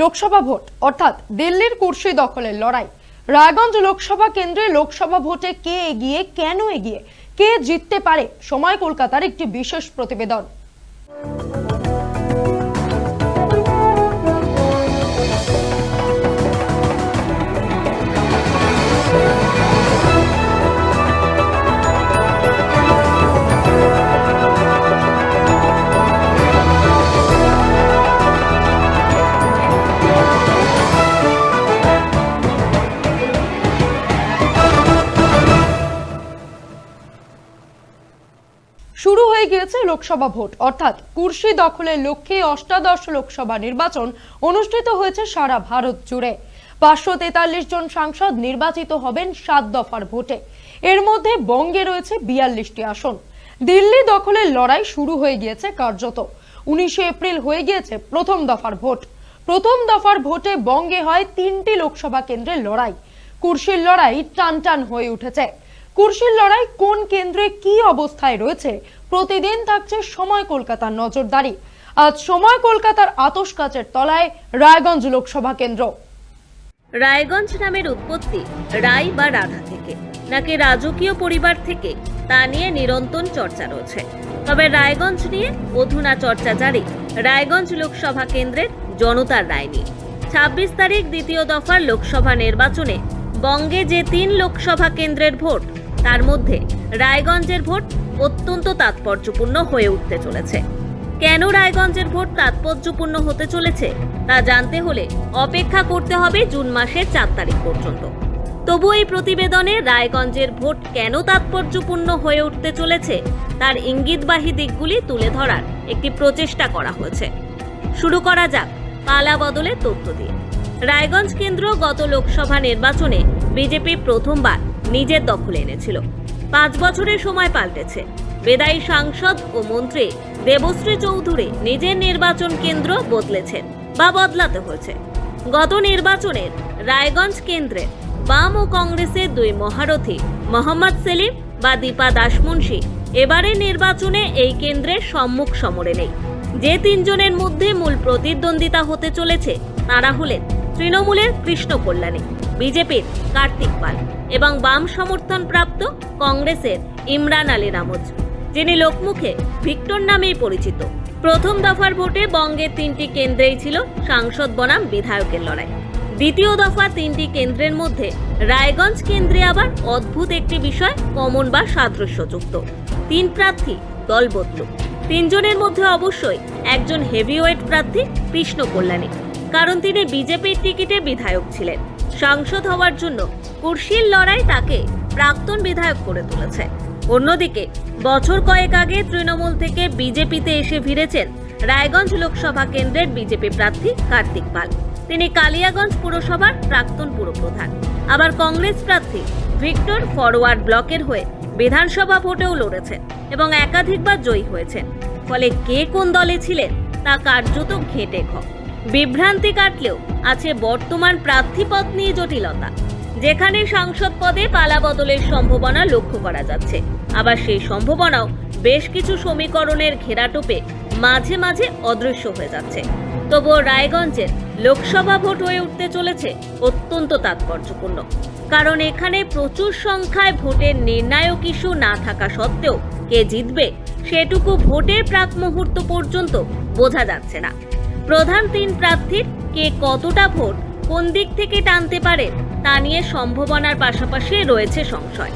Lok Sabha vote অর্থাৎ দিল্লির কুর্সি দখলের লড়াই। রায়গঞ্জ লোকসভা কেন্দ্রে লোকসভা ভোটে কে এগিয়ে, কেন এগিয়ে, কে জিততে পারে, সময় কলকাতার একটি বিশেষ প্রতিবেদন। শুরু হয়ে গিয়েছে লোকসভা ভোট অর্থাৎ কুর্সি দখলের লক্ষ্যে অষ্টাদশ লোকসভা নির্বাচন অনুষ্ঠিত হয়েছে সারা ভারত জুড়ে। 543 জন সাংসদ নির্বাচিত হবেন 7 দফার ভোটে। এর মধ্যে বঙ্গে রয়েছে 42টি আসন। দিল্লি দখলের লড়াই শুরু হয়ে গিয়েছে কার্যত। 19 এপ্রিল হয়ে গিয়েছে প্রথম দফার ভোট। প্রথম দফার ভোটে বঙ্গে হয় 3টি লোকসভা কেন্দ্রের লড়াই। কুর্সির লড়াই টানটান হয়ে উঠেছে। কুর্সির লড়াই কোন কেন্দ্রে কি অবস্থায় রয়েছে, প্রতিদিন থাকছে সময় কলকাতার নজরদারি। আজ সময় কলকাতার আতশকাচের তলায় রায়গঞ্জ লোকসভা কেন্দ্র। রায়গঞ্জ নামের উৎপত্তি রায় বা রাধা থেকে নাকি রাজকীয় পরিবার থেকে তা নিয়ে নিরন্তর চর্চা রয়েছে। তবে রায়গঞ্জ নিয়ে অধুনা চর্চা জারি রায়গঞ্জ লোকসভা কেন্দ্রের জনতার রায় নিয়ে। 26 তারিখ দ্বিতীয় দফার লোকসভা নির্বাচনে বঙ্গে যে 3 লোকসভা কেন্দ্রের ভোট, তার মধ্যে রায়গঞ্জের ভোট অত্যন্ত তাৎপর্যপূর্ণ হয়ে উঠতে চলেছে। কেন রায়গঞ্জের ভোট তাৎপর্যপূর্ণ হতে চলেছে তা জানতে হলে অপেক্ষা করতে হবে জুন মাসের 4 তারিখ পর্যন্ত। তবু এই প্রতিবেদনে রায়গঞ্জের ভোট কেন তাৎপর্যপূর্ণ হয়ে উঠতে চলেছে তার ইঙ্গিতবাহী দিকগুলি তুলে ধরার একটি প্রচেষ্টা করা হয়েছে। শুরু করা যাক পালা বদলের তথ্য দিয়ে। রায়গঞ্জ কেন্দ্র গত লোকসভা নির্বাচনে বিজেপি প্রথমবার নিজের দখলে এনেছিল। 5 বছরের সময় পাল্টেছে। বেদায়ী সাংসদ ও মন্ত্রী দেবশ্রী চৌধুরী নিজের নির্বাচন কেন্দ্র বদলেছেন বা বদলাতে হয়েছে। গত নির্বাচনের রায়গঞ্জ কেন্দ্রে বাম ও কংগ্রেসের 2 মহারথী মোহাম্মদ সেলিম বা দীপা দাসমুন্সী এবারের নির্বাচনে এই কেন্দ্রের সম্মুখ সমরে নেই। যে 3 জনের মধ্যে মূল প্রতিদ্বন্দ্বিতা হতে চলেছে তারা হলেন তৃণমূলের কৃষ্ণ কল্যাণী, বিজেপির কার্তিক পাল এবং বাম সমর্থন প্রাপ্ত কংগ্রেসের ইমরান আলী নামজ, যিনি লোকমুখে ভিক্টর নামেই পরিচিত। প্রথম দফার ভোটে বঙ্গের 3টি কেন্দ্রেই ছিল সাংসদ বনাম বিধায়কের লড়াই। দ্বিতীয় দফা 3টি কেন্দ্রের মধ্যে রায়গঞ্জ কেন্দ্রে আবার অদ্ভুত একটি বিষয় কমন বা সাদৃশ্যযুক্ত। 3 প্রার্থী দল বদল। 3 জনের মধ্যে অবশ্যই একজন হেভিওয়েট প্রার্থী কৃষ্ণ কল্যাণী, কারণ তিনি বিজেপির টিকিটে বিধায়ক ছিলেন। সাংসদ হওয়ার জন্য কুর্সির লড়াই তাকে প্রাক্তন বিধায়ক করে তুলেছে। অন্যদিকে বছর কয়েক আগে তৃণমূল থেকে বিজেপিতে এসে ফিরেছেন রায়গঞ্জ লোকসভা কেন্দ্রের বিজেপি প্রার্থী কার্তিক পাল। তিনি কালিয়াগঞ্জ পুরসভার প্রাক্তন পুরপ্রধান। আবার কংগ্রেস প্রার্থী ভিক্টর ফরওয়ার্ড ব্লকের হয়ে বিধানসভা ভোটেও লড়েছেন এবং একাধিকবার জয়ী হয়েছেন। ফলে কে কোন দলে ছিলেন তা কার্যত ঘেঁটে ঘ। বিভ্রান্তি কাটলেও আছে বর্তমান প্রার্থীপদ নিয়ে জটিলতা, যেখানে সাংসদ পদে পালা বদলের সম্ভাবনা লক্ষ্য করা যাচ্ছে। আবার সেই সম্ভাবনাও বেশ কিছু সমীকরণের ঘেরাটোপে মাঝে মাঝে অদৃশ্য হয়ে যাচ্ছে। তবুও রায়গঞ্জের লোকসভা ভোট হয়ে উঠতে চলেছে অত্যন্ত তাৎপর্যপূর্ণ, কারণ এখানে প্রচুর সংখ্যায় ভোটের নির্ণায়ক ইস্যু না থাকা সত্ত্বেও কে জিতবে সেটুকু ভোটের প্রাক মুহূর্ত পর্যন্ত বোঝা যাচ্ছে না। প্রধান 3 প্রার্থীর কে কতটা ভোট কোন দিক থেকে টানতে পারে তা নিয়ে সম্ভাবনার পাশাপাশি রয়েছে সংশয়।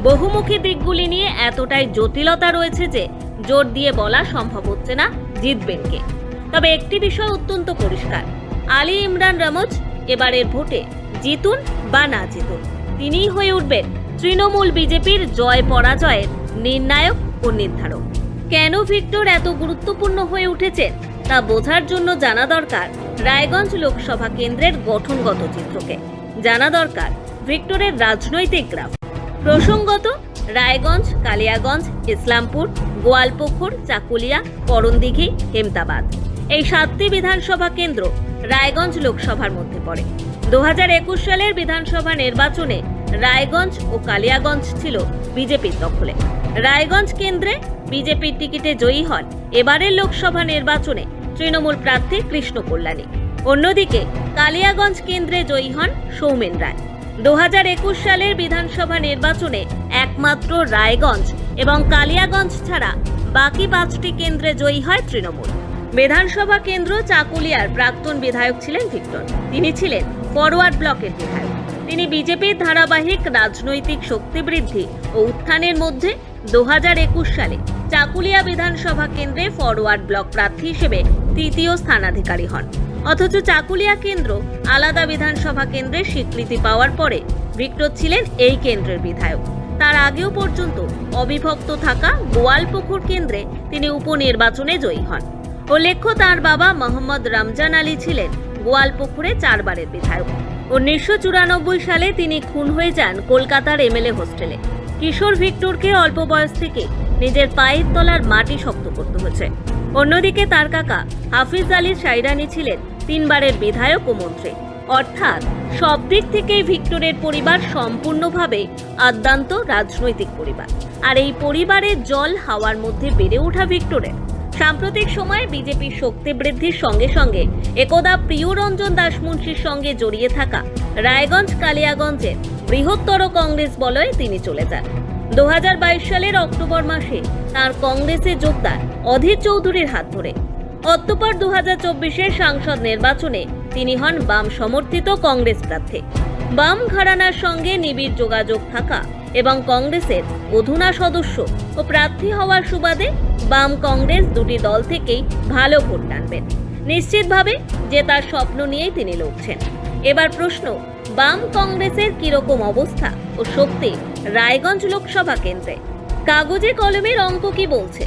বহুমুখী দিকগুলি নিয়ে এতটাই জটিলতা রয়েছে যে জোর দিয়ে বলা সম্ভব হচ্ছে না জিতবেন কে। তবে একটি বিষয় অত্যন্ত পরিষ্কার, আলী ইমরান রামজ এবারের ভোটে জিতুন বা না জিতুন, তিনিই হয়ে উঠবেন তৃণমূল বিজেপির জয় পরাজয়ের নির্ণায়ক ও নির্ধারক। কেন ভিক্টর এত গুরুত্বপূর্ণ হয়ে উঠেছেন তা বোঝার জন্য জানা দরকার রায়গঞ্জ লোকসভা কেন্দ্রের গঠনগত চিত্রকে। জানা দরকার ভিক্টরের রাজনৈতিক গ্রাফ। প্রসঙ্গত, রায়গঞ্জ, কালিয়াগঞ্জ, ইসলামপুর, গোয়ালপুকুর, চাকুলিয়া, করণদিঘি, হেমতাবাদ এই 7টি বিধানসভা কেন্দ্র রায়গঞ্জ লোকসভার মধ্যে পড়ে। 2021 সালের বিধানসভা নির্বাচনে রায়গঞ্জ ও কালিয়াগঞ্জ ছিল বিজেপির দখলে। রায়গঞ্জ কেন্দ্রে বিজেপির টিকিটে জয়ী হন এবারের লোকসভা নির্বাচনে তৃণমূল প্রার্থী কৃষ্ণ কল্যাণী। অন্যদিকে কালিয়াগঞ্জ কেন্দ্রে জয়ী হন সৌমেন রায়। 2021 সালের বিধানসভা নির্বাচনে একমাত্র রায়গঞ্জ এবং কালিয়াগঞ্জ ছাড়া বাকি 5টি কেন্দ্রে জয়ী হয় তৃণমূল। বিধানসভা কেন্দ্র চাকুলিয়ার প্রাক্তন বিধায়ক ছিলেন ভিক্টর। তিনি ছিলেন ফরওয়ার্ড ব্লকের বিধায়ক। তিনি বিজেপির ধারাবাহিক রাজনৈতিক শক্তি বৃদ্ধি ও উত্থানের মধ্যে 2021 সালে চাকুলিয়া বিধানসভা কেন্দ্রে ফরওয়ার্ড ব্লক প্রার্থী হিসেবে তৃতীয় স্থানাধিকারী হন। অথচ চাকুলিয়া কেন্দ্র আলাদা বিধানসভা কেন্দ্রের স্বীকৃতি পাওয়ার পরে ভিক্টর ছিলেন এই কেন্দ্রের বিধায়ক। তার আগেও পর্যন্ত অবিভক্ত থাকা গোয়ালপুকুর কেন্দ্রে তিনি উপনির্বাচনে জয়ী হন। উল্লেখ্য, তার বাবা মোহাম্মদ রমজান আলী ছিলেন গোয়ালপুকুরে 4 বারের বিধায়ক। 1994 সালে তিনি খুন হয়ে যান কলকাতার এমএলএ হোস্টেলে। কিশোর ভিক্টরকে অল্প বয়স থেকে নিজের পায়ের তলার মাটি শক্ত করতে হয়েছে। অন্যদিকে তার কাকা হাফিজ আলী সাইরানি ছিলেন 3 বারের বিধায়ক ও মন্ত্রী। অর্থাৎ সব দিক থেকেই ভিক্টরের পরিবার সম্পূর্ণভাবে আদ্যান্ত রাজনৈতিক পরিবার। আর এই পরিবারের জল হাওয়ার মধ্যে বেড়ে ওঠা ভিক্টরের সাম্প্রতিক সময়ে বিজেপির শক্তি বৃদ্ধির সঙ্গে সঙ্গে একদা প্রিয়রঞ্জন দাসমুন্সির সঙ্গে জড়িয়ে থাকা রায়গঞ্জ কালিয়াগঞ্জের বৃহত্তর কংগ্রেস বলয়ে তিনি চলে যান। 2022 সালের অক্টোবর মাসে তার কংগ্রেসে যোগদান অধীর চৌধুরীর হাত ধরে। অতঃপর 2024-এর সাংসদ নির্বাচনে তিনি হন বাম সমর্থিত কংগ্রেস প্রার্থী। বাম ঘরানার সঙ্গে নিবিড় যোগাযোগ থাকা এবং কংগ্রেসের অধুনা সদস্য ও প্রার্থী হওয়ার সুবাদে বাম কংগ্রেস দুটি দল থেকেই ভালো ভোট টানবেন। নিশ্চিতভাবে জেতার স্বপ্ন নিয়েই তিনি লড়ছেন। এবার প্রশ্ন, বাম কংগ্রেসের কিরকম অবস্থা ও শক্তি রায়গঞ্জ লোকসভা কেন্দ্রে? কাগজে কলমের অঙ্ক কি বলছে?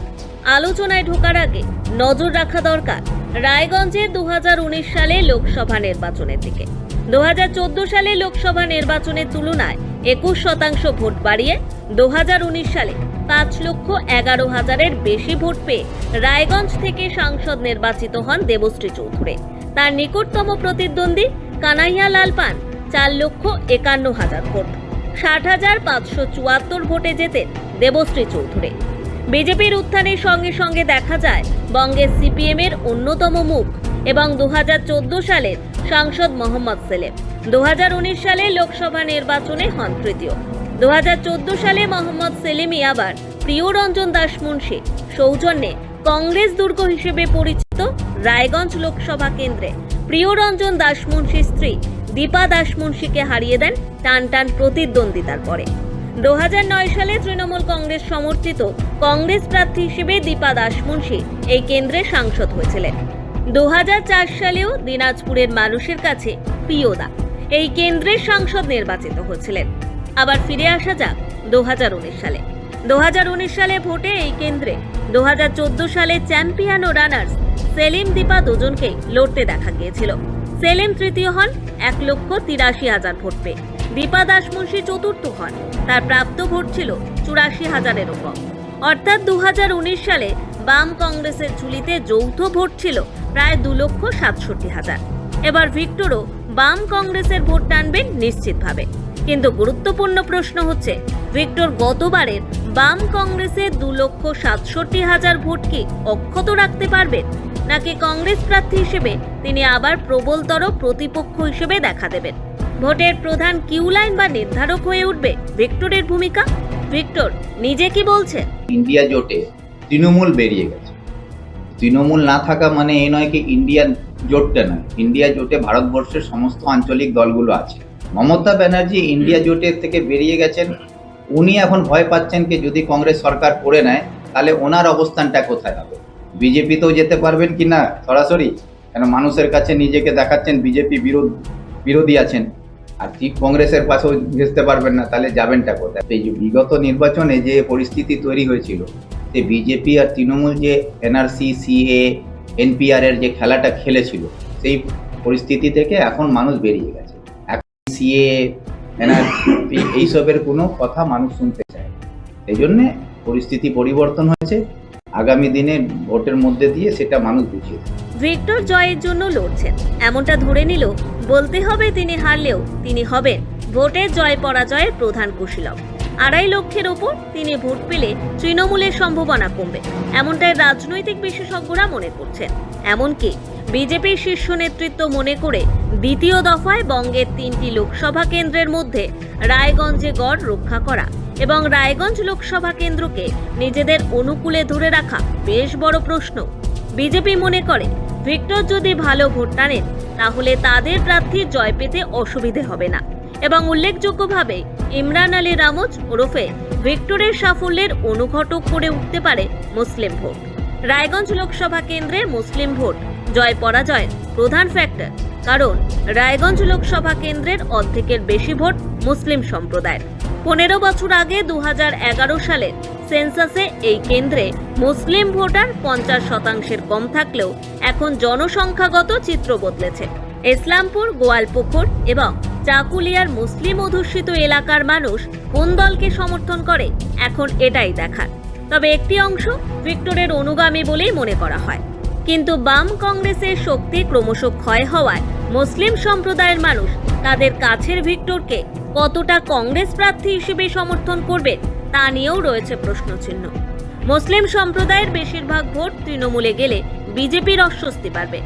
আলোচনায় ঢোকার আগে নজর রাখা দরকার রায়গঞ্জে 2019 সালে লোকসভা নির্বাচনের দিকে। 2014 সালে লোকসভা নির্বাচনের তুলনায় 21% ভোট বাড়িয়ে 2019 সালে 5,11,000-এর বেশি ভোট পেয়ে রায়গঞ্জ থেকে সাংসদ নির্বাচিত হন দেবশ্রী চৌধুরী। তার নিকটতম প্রতিদ্বন্দ্বী কানাইয়া লাল পান 4,51,000 ভোট। 60,574 ভোটে জেতেন দেবশ্রী চৌধুরী। বিজেপির উত্থানের সঙ্গে সঙ্গে দেখা যায় বঙ্গের সিপিএমের অন্যতম মুখ এবং 2014 সালের সাংসদ মোহাম্মদ সেলিম 2019 সালে লোকসভা নির্বাচনে হন তৃতীয়। 2014 সালে মোহাম্মদ সেলিমই আবার প্রিয়রঞ্জন দাসমুন্সি সৌজন্যে কংগ্রেস দুর্গ হিসেবে পরিচিত রায়গঞ্জ লোকসভা কেন্দ্রে প্রিয়রঞ্জন দাসমুন্সির স্ত্রী দীপা দাসমুন্সিকে হারিয়ে দেন টান টান প্রতিদ্বন্দ্বিতার পরে। 2009 সালে তৃণমূল কংগ্রেস সমর্থিত কংগ্রেস প্রার্থী হিসেবে দীপা দাসমুন্সি এই কেন্দ্রে সাংসদ হয়েছিলেন। 2004 সালেও দিনাজপুরের মানুষের কাছে প্রিয়দা এই কেন্দ্রের সাংসদ নির্বাচিত হয়েছিলেন। আবার ফিরে আসা যাক 2019 সালে। 2019 সালে ভোটে এই কেন্দ্রে 2014 সালে চ্যাম্পিয়ন ও রানার্স সেলিম দীপা দুজনকেই লড়তে দেখা গিয়েছিল। সেলিম তৃতীয় হন 1,83,000 ভোট পেয়ে। দীপা দাসমুন্সি চতুর্থ হন, তার প্রাপ্ত ভোট ছিল 84,000-এরও কম। অর্থাৎ 2019 সালে বাম কংগ্রেসের ঝুলিতে যৌথ ভোট ছিল প্রায় 2,67,000। এবার ভিক্টরও বাম কংগ্রেসের ভোট টানবেন নিশ্চিতভাবে। কিন্তু গুরুত্বপূর্ণ প্রশ্ন হচ্ছে, ভিক্টর গতবারের বাম কংগ্রেসের 2,67,000 ভোট কি অক্ষত রাখতে পারবেন, নাকি কংগ্রেস প্রার্থী হিসেবে তিনি আবার প্রবলতর প্রতিপক্ষ হিসেবে দেখা দেবেন? ভোটের প্রধান কিউ লাইন বা নির্ধারক হয়ে উঠবে ভিক্টরের ভূমিকা। ভিক্টর নিজে কি বলছেন? ইন্ডিয়া জোটে তৃণমূল বেরিয়ে গেছে। তৃণমূল না থাকা মানে এই নয় কি ইন্ডিয়া জোটটা নয়, ইন্ডিয়া জোটে ভারতবর্ষের সমস্ত আঞ্চলিক দলগুলো আছে। মমতা ব্যানার্জি ইন্ডিয়া জোটের থেকে বেরিয়ে গেছেন। উনি এখন ভয় পাচ্ছেন কি যদি কংগ্রেস সরকার করে নেয় তাহলে ওনার অবস্থানটা কোথায় হবে। বিজেপিতেও যেতে পারবেন কি না সরাসরি, কেন মানুষের কাছে নিজেকে দেখাচ্ছেন বিজেপি বিরোধী আছেন, আর ঠিক কংগ্রেসের পাশেও ঘেঁচতে পারবেন না, তাহলে যাবেনটা কোথায়? এই যে বিগত নির্বাচনে যে পরিস্থিতি তৈরি হয়েছিল, যে বিজেপি আর তৃণমূল যে এনআরসি, সিএ, এনপিআর এর যে খেলাটা খেলেছিল, সেই পরিস্থিতি থেকে এখন মানুষ বেরিয়ে গেছে। এখন সিএ, এনআরসি এইসবের কোনো কথা মানুষ শুনতে চায়। এই জন্যে পরিস্থিতি পরিবর্তন হয়েছে। আগামী দিনে ভোটের মধ্যে দিয়ে সেটা মানুষ বুঝিয়ে দেবে। ভিক্টর জয়ের জন্য লড়ছেন এমনটা ধরে নিল বলতে হবে তিনি হারলেও তিনি হবেন ভোটের জয় পরাজয়ের প্রধান কুশীলব। 2.5 লক্ষের ওপর তিনি ভোট পেলে তৃণমূলের সম্ভাবনা কমবে, এমনটাই রাজনৈতিক বিশেষজ্ঞরা মনে করছেন। এমনকি বিজেপির শীর্ষ নেতৃত্ব মনে করে দ্বিতীয় দফায় বঙ্গের 3টি লোকসভা কেন্দ্রের মধ্যে রায়গঞ্জে গড় রক্ষা করা এবং রায়গঞ্জ লোকসভা কেন্দ্রকে নিজেদের অনুকূলে ধরে রাখা বেশ বড় প্রশ্ন। বিজেপি মনে করে ভিক্টর যদি ভালো ভোট টানেন তাহলে তাদের প্রার্থীর জয় পেতে অসুবিধে হবে না এবং উল্লেখযোগ্যভাবে ইমরান আলী রামোজ ওরফে ভিক্টরের সাফল্যের অনুঘটক করে উঠতে পারে মুসলিম ভোট। রায়গঞ্জ লোকসভা কেন্দ্রে মুসলিম ভোট জয় পরাজয়ের প্রধান ফ্যাক্টর, কারণ রায়গঞ্জ লোকসভা কেন্দ্রের অর্ধেকের বেশি ভোট মুসলিম সম্প্রদায়ের। 15 বছর আগে 2011 সালের সেন্সাসে এই কেন্দ্রে মুসলিম ভোটার 50% কম থাকলেও এখন জনসংখ্যাগত চিত্র বদলেছে। ইসলামপুর, গোয়ালপুকুর এবং চাকুলিয়ার মুসলিম অধ্যুষিত এলাকার মানুষ কোন দলকে সমর্থন করে এখন এটাই দেখার। তবে একটি অংশ ভিক্টরের অনুগামী বলেই মনে করা হয়, কিন্তু বাম কংগ্রেসের শক্তি ক্রমশ ক্ষয় হওয়ায় মুসলিম সম্প্রদায়ের মানুষ তাদের কাছের ভিক্টরকে কতটা কংগ্রেস প্রার্থী হিসেবে সমর্থন করবে তা নিয়েও রয়েছে প্রশ্নচিহ্ন। মুসলিম সম্প্রদায়ের বেশিরভাগ ভোট তৃণমূলে গেলে বিজেপির অস্বস্তি বাড়বে।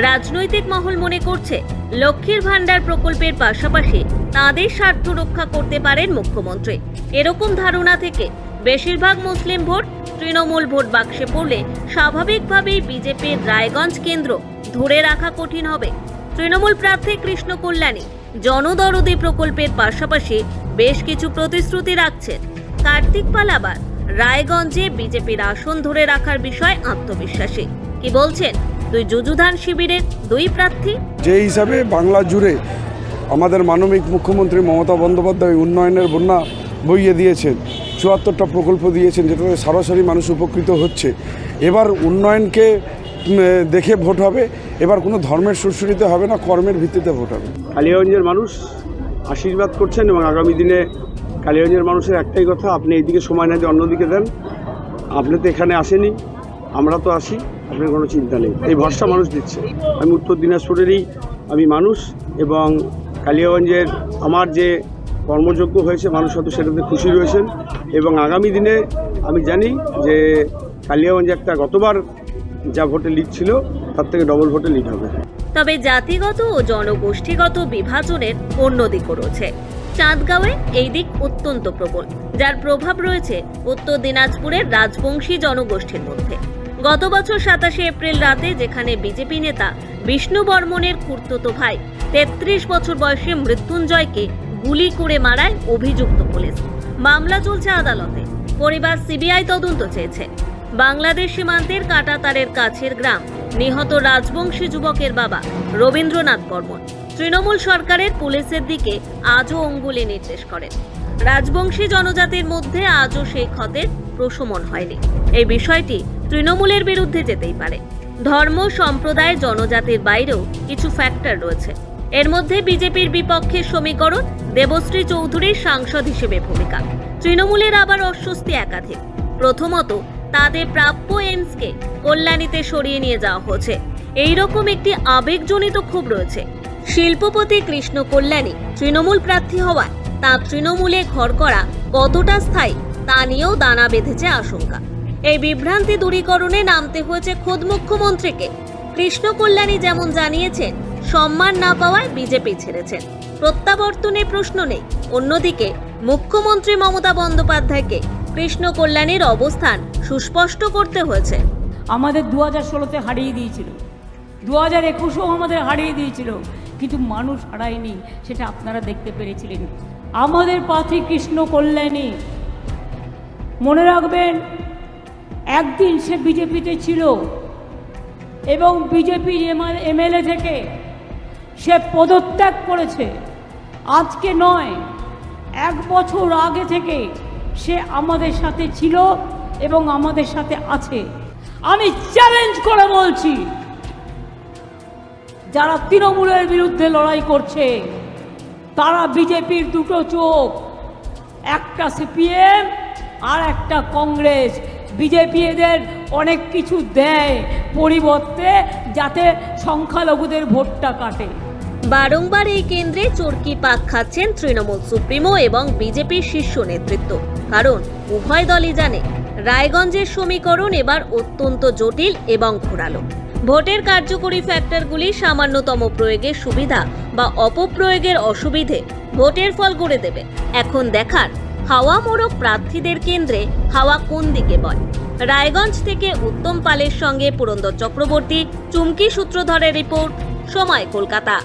রাজনৈতিক মহল মনে করছে লক্ষ্মীর ভান্ডার প্রকল্পের পাশাপাশি তাদের স্বার্থ রক্ষা করতে পারেন মুখ্যমন্ত্রী। এরকম ধারণা থেকে বেশিরভাগ মুসলিম ভোট তৃণমূল ভোট বাক্সে পড়লে স্বাভাবিকভাবেই বিজেপির রায়গঞ্জ কেন্দ্র ধরে রাখা কঠিন হবে। তৃণমূল প্রার্থী কৃষ্ণ কল্যাণী জনদরদি প্রকল্পের পাশাপাশি বেশ কিছু প্রতিশ্রুতি রাখছেন। কার্তিক পাল আবার রায়গঞ্জে বিজেপির আসন ধরে রাখার বিষয়ে আত্মবিশ্বাসী। কি বলছেন দুই যুযুধান শিবিরের দুই প্রার্থী? যে হিসাবে বাংলা জুড়ে আমাদের মাননীয় মুখ্যমন্ত্রী মমতা বন্দ্যোপাধ্যায় উন্নয়নের বন্যা বইয়ে দিয়েছেন, 74টা প্রকল্প দিয়েছেন, যেটাতে সরাসরি মানুষ উপকৃত হচ্ছে। এবার উন্নয়নকে দেখে ভোট হবে, এবার কোনো ধর্মের সুরসুরিতে হবে না, কর্মের ভিত্তিতে ভোট হবে। কালিয়াগঞ্জের মানুষ আশীর্বাদ করছেন এবং আগামী দিনে কালিয়াগঞ্জের মানুষের একটাই কথা, আপনি এইদিকে সময় না দিয়ে অন্যদিকে দেন। আপনি তো এখানে আসেনি, আমরা তো আসি, আপনার কোনো চিন্তা নেই, এই ভরসা মানুষ দিচ্ছে। আমি উত্তর দিনাজপুরেরই আমি মানুষ এবং কালিয়াগঞ্জের আমার যে কর্মযোগ্য হয়েছে মানুষ হয়তো সেটাতে খুশি রয়েছেন এবং আগামী দিনে আমি জানি যে কালিয়াগঞ্জে একটা গতবার যা ভোটে লিড ছিল তার থেকে ডবল ভোটে লিড হবে। তবে জাতিগত ও জনগোষ্ঠীগত বিভাজনের অন্য দিকও রয়েছে। চাঁদগাঁওয়ে এই দিক অত্যন্ত প্রবল, যার প্রভাব রয়েছে উত্তর দিনাজপুরের রাজবংশী জনগোষ্ঠীর মধ্যে। গত বছর 27 এপ্রিল রাতে যেখানে বিজেপি নেতা বিষ্ণু বর্মনের খুড়তুতো ভাই 33 বছর বয়সী মৃত্যুঞ্জয়কে গুলি করে মারায় অভিযুক্ত পুলিশ, মামলা চলছে আদালতে। পরিবার সিবিআই তদন্ত চেয়েছে। বাংলাদেশ সীমান্তের কাঁটাতারের কাছের গ্রাম নিহত রাজবংশী যুবকের বাবা রবীন্দ্রনাথ বর্মন তৃণমূল সরকারের পুলিশের দিকে আজও অঙ্গুলি নির্দেশ করেন। রাজবংশী জনজাতির মধ্যে আজও সেই ক্ষতের প্রশমন হয়নি। এই বিষয়টি তৃণমূলের বিরুদ্ধে যেতেই পারে। ধর্ম, সম্প্রদায়, জনজাতির বাইরেও কিছু ফ্যাক্টর রয়েছে। এর মধ্যে বিজেপির বিপক্ষে সমীকরণ, দেবশ্রী চৌধুরীর সাংসদ হিসেবে ভূমিকা। তৃণমূলের আবার অস্বস্তি একাধিক। প্রথমত, তাদের প্রাপ্য এমসকে কল্যাণীতে সরিয়ে নিয়ে যাওয়া হচ্ছে, এইরকম একটি আবেগজনিত ক্ষোভ রয়েছে। শিল্পপতি কৃষ্ণ কল্যাণী তৃণমূল প্রার্থী হওয়ায় তা তৃণমূলে ঘর করা কতটা স্থায়ী তা নিয়েও দানা বেঁধেছে আশঙ্কা। এই বিভ্রান্তি দূরীকরণে নামতে হয়েছে খোদ মুখ্যমন্ত্রীকে। কৃষ্ণ কল্যাণী যেমন জানিয়েছেন, সম্মান না পাওয়ায় বিজেপি ছেড়েছেন, প্রত্যাবর্তনের প্রশ্ন নেই। অন্যদিকে মুখ্যমন্ত্রী মমতা বন্দ্যোপাধ্যায়কে কৃষ্ণ কল্যাণীর অবস্থান সুস্পষ্ট করতে হয়েছে। আমাদের 2016-তে হারিয়ে দিয়েছিল, 2021-ও আমাদের হারিয়ে দিয়েছিল, কিন্তু মানুষ হারায়নি, সেটা আপনারা দেখতে পেরেছিলেন। আমাদের প্রার্থী কৃষ্ণ কল্যাণী, মনে রাখবেন একদিন সে বিজেপিতে ছিল এবং বিজেপির এমএলএ থেকে সে পদত্যাগ করেছে। আজকে নয়, 1 বছর আগে থেকে সে আমাদের সাথে ছিল এবং আমাদের সাথে আছে। আমি চ্যালেঞ্জ করে বলছি, যারা তৃণমূলের বিরুদ্ধে লড়াই করছে তারা বিজেপির দুটো চোখ, একটা সিপিএম আর একটা কংগ্রেস। বিজেপি এদের অনেক কিছু দেয় পরিবর্তে, যাতে সংখ্যালঘুদের ভোটটা কাটে। বারংবার এই কেন্দ্রে চরকি পাক খাচ্ছেন তৃণমূল সুপ্রিমো এবং বিজেপির শীর্ষ নেতৃত্ব, কারণ উভয় দলই জানে রায়গঞ্জের সমীকরণ এবার অত্যন্ত জটিল এবং ঘোরালো। ভোটের কার্যকরী ফ্যাক্টরগুলি সামান্যতম প্রয়োগের সুবিধা বা অপপ্রয়োগের অসুবিধে ভোটের ফল গড়ে দেবে। এখন দেখার হাওয়া মোড়ক প্রার্থীদের কেন্দ্রে হাওয়া কোন দিকে বয়। রায়গঞ্জ থেকে উত্তম পালের সঙ্গে পুরন্দর চক্রবর্তী, চুমকি সূত্রধরের রিপোর্ট, সময় কলকাতা।